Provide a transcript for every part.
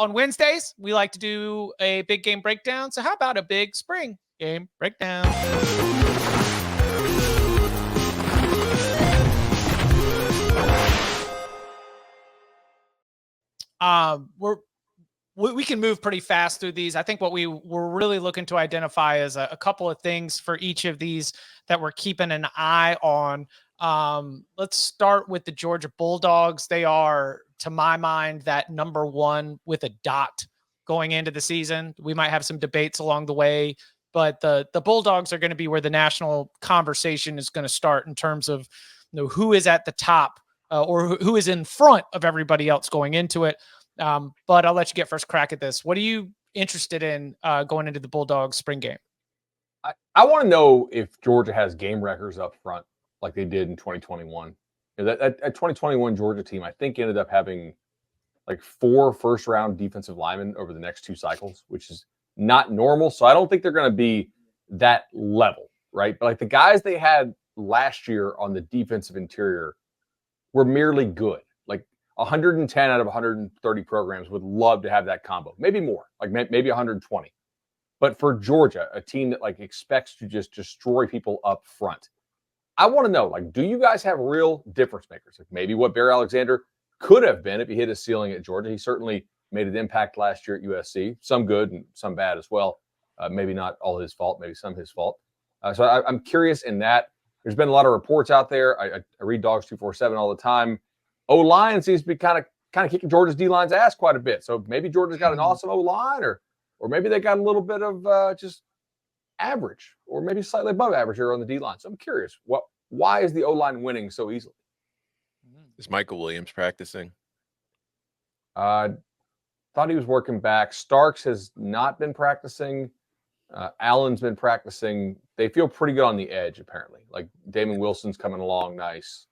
On Wednesdays, we like to do a big game breakdown. So how about a big spring game breakdown? We can move pretty fast through these. I think what we were really looking to identify is a couple of things for each of these that we're keeping an eye on. Let's start with the Georgia Bulldogs. They are, to my mind, that number one with a dot going into the season. We might have some debates along the way, but the Bulldogs are going to be where the national conversation is going to start in terms of who is at the top or who is in front of everybody else going into it. But I'll let you get first crack at this. What are you interested in going into the Bulldogs spring game? I want to know if Georgia has game wreckers up front like they did in 2021. That 2021 Georgia team, I think, ended up having like 4 first-round defensive linemen over the next 2 cycles, which is not normal. So I don't think they're going to be that level, right? But like the guys they had last year on the defensive interior were merely good. 110 out of 130 programs would love to have that combo, maybe more, like maybe 120. But for Georgia, a team that like expects to just destroy people up front, I want to know, like, do you guys have real difference makers? Like maybe what Barry Alexander could have been if he hit his ceiling at Georgia. He certainly made an impact last year at USC, some good and some bad as well. Maybe not all his fault, maybe some his fault. So I'm curious in that. There's been a lot of reports out there. I read Dogs 247 all the time. O-line seems to be kind of kicking Georgia's D-line's ass quite a bit. So maybe Georgia's got an awesome O-line, or maybe they got a little bit of just average, or maybe slightly above average here on the D-line. So I'm curious, why is the O-line winning so easily? Is Michael Williams practicing? Thought he was working back. Starks has not been practicing. Allen's been practicing. They feel pretty good on the edge, apparently. Like Damon Wilson's coming along nice.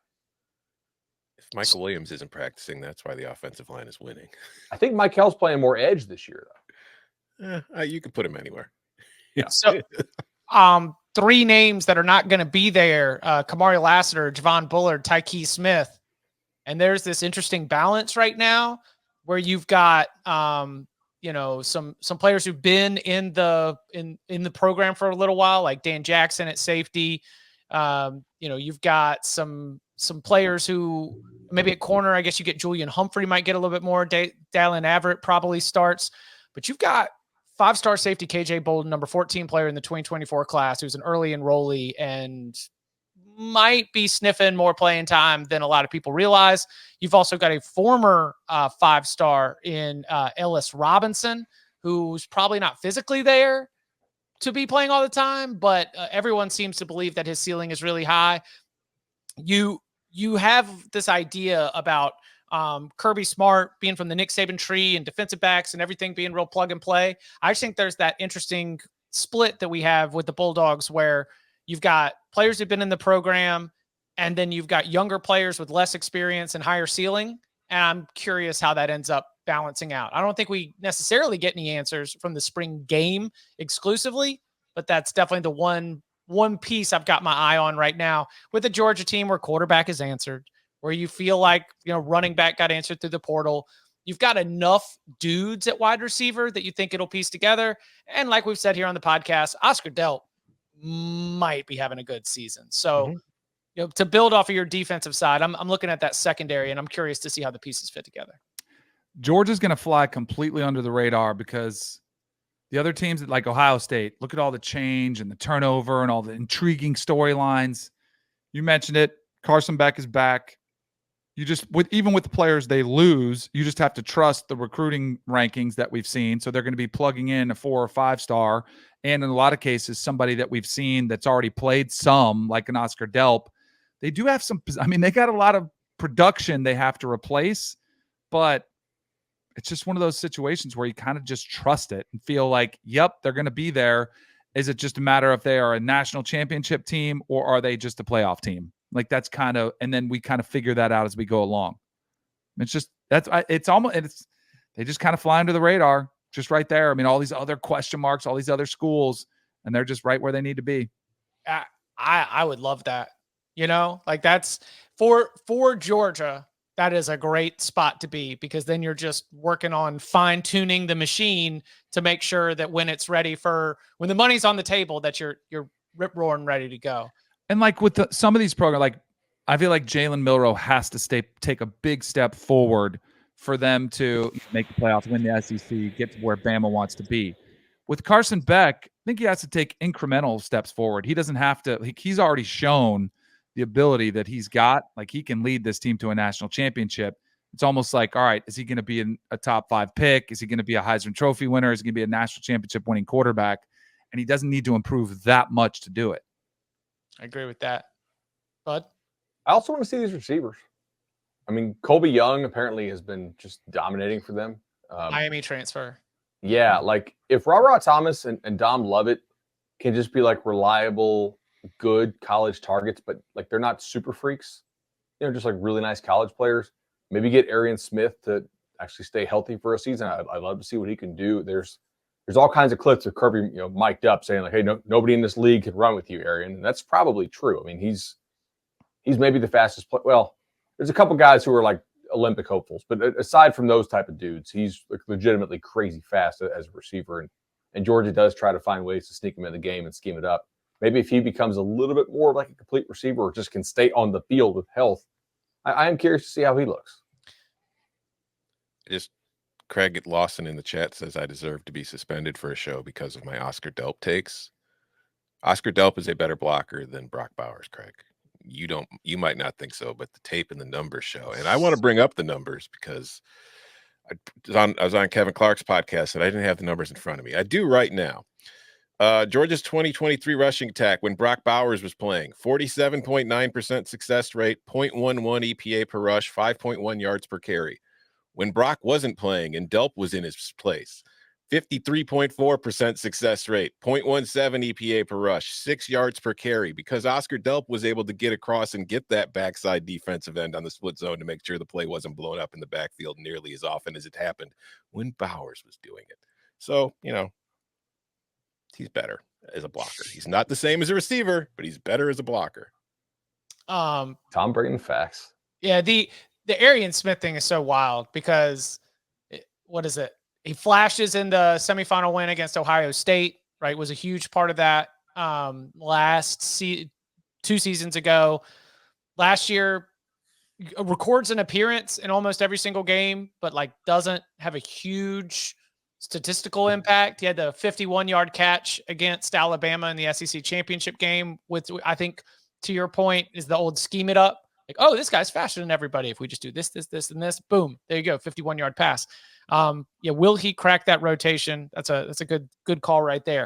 If Michael Williams isn't practicing, that's why the offensive line is winning. I think Mikel's playing more edge this year, though. You can put him anywhere. Yeah. So, 3 names that are not going to be there: Kamari Lassiter, Javon Bullard, Tyke Smith. And there's this interesting balance right now where you've got, some players who've been in the program for a little while, like Dan Jackson at safety. You've got some players who maybe at corner, I guess you get Julian Humphrey might get a little bit more. Dallin Everett probably starts, but you've got 5-star safety KJ Bolden, number 14 player in the 2024 class, who's an early enrollee and might be sniffing more playing time than a lot of people realize. You've also got a former 5-star in Ellis Robinson, who's probably not physically there to be playing all the time, but everyone seems to believe that his ceiling is really high. You have this idea about Kirby Smart being from the Nick Saban tree and defensive backs and everything being real plug and play. I just think there's that interesting split that we have with the Bulldogs where you've got players who've been in the program and then you've got younger players with less experience and higher ceiling. And I'm curious how that ends up balancing out. I don't think we necessarily get any answers from the spring game exclusively, but that's definitely the one piece I've got my eye on right now with the Georgia team where quarterback is answered, where you feel like, running back got answered through the portal. You've got enough dudes at wide receiver that you think it'll piece together. And like we've said here on the podcast, Oscar Delp might be having a good season. So, to build off of your defensive side, I'm looking at that secondary and I'm curious to see how the pieces fit together. Georgia's going to fly completely under the radar because the other teams like Ohio State, look at all the change and the turnover and all the intriguing storylines. You mentioned it. Carson Beck is back. Even with the players they lose, you just have to trust the recruiting rankings that we've seen. So they're going to be plugging in a 4 or 5-star. And in a lot of cases, somebody that we've seen that's already played some, like an Oscar Delp. They do have they got a lot of production they have to replace, but it's just one of those situations where you kind of just trust it and feel like, yep, they're going to be there. Is it just a matter if they are a national championship team or are they just a playoff team? Like that's and then we kind of figure that out as we go along. They just kind of fly under the radar, just right there. I mean, all these other question marks, all these other schools, and they're just right where they need to be. I would love that. Like that's for Georgia. that is a great spot to be, because then you're just working on fine tuning the machine to make sure that when it's ready for, when the money's on the table, that you're rip roaring ready to go. And like with some of these programs, like I feel like Jalen Milroe has to take a big step forward for them to make the playoffs, win the SEC, get to where Bama wants to be. With Carson Beck, I think he has to take incremental steps forward. He doesn't have to. He's already shown the ability that he's got. Like, he can lead this team to a national championship. It's almost like, all right, is he going to be a top 5 pick? Is he going to be a Heisman Trophy winner? Is he going to be a national championship winning quarterback? And he doesn't need to improve that much to do it. I agree with that. But I also want to see these receivers. I mean, Colby Young apparently has been just dominating for them. Miami transfer. Yeah, like if Ra Thomas and Dom Lovett can just be like reliable, good college targets, but like they're not super freaks, just like really nice college players. Maybe get Arian Smith to actually stay healthy for a season. I'd love to see what he can do. There's all kinds of clips of Kirby, mic'd up saying like, "Hey, nobody in this league can run with you, Arian," and that's probably true. I mean, he's maybe the fastest player. Well, there's a couple guys who are like Olympic hopefuls, but aside from those type of dudes, he's like legitimately crazy fast as a receiver. And Georgia does try to find ways to sneak him in the game and scheme it up. Maybe if he becomes a little bit more like a complete receiver or just can stay on the field with health, I am curious to see how he looks. Craig Lawson in the chat says I deserve to be suspended for a show because of my Oscar Delp takes. Oscar Delp is a better blocker than Brock Bowers, Craig. You might not think so, but the tape and the numbers show. And I want to bring up the numbers because I was on Kevin Clark's podcast and I didn't have the numbers in front of me. I do right now. Georgia's 2023 rushing attack when Brock Bowers was playing, 47.9% success rate, 0.11 EPA per rush, 5.1 yards per carry. When Brock wasn't playing and Delp was in his place, 53.4% success rate, 0.17 EPA per rush, 6 yards per carry, because Oscar Delp was able to get across and get that backside defensive end on the split zone to make sure the play wasn't blown up in the backfield nearly as often as it happened when Bowers was doing it. So, he's better as a blocker. He's not the same as a receiver, but he's better as a blocker. Tom bringing facts. Yeah, the Arian Smith thing is so wild because what is it? He flashes in the semifinal win against Ohio State, right? Was a huge part of that 2 seasons ago. Last year, records an appearance in almost every single game, but like doesn't have a huge statistical impact. He had the 51-yard catch against Alabama in the SEC championship game, which I think, to your point, is the old scheme it up. Like, oh, this guy's faster than everybody. If we just do this, and this, boom, there you go, 51-yard pass. Will he crack that rotation? That's a good call right there.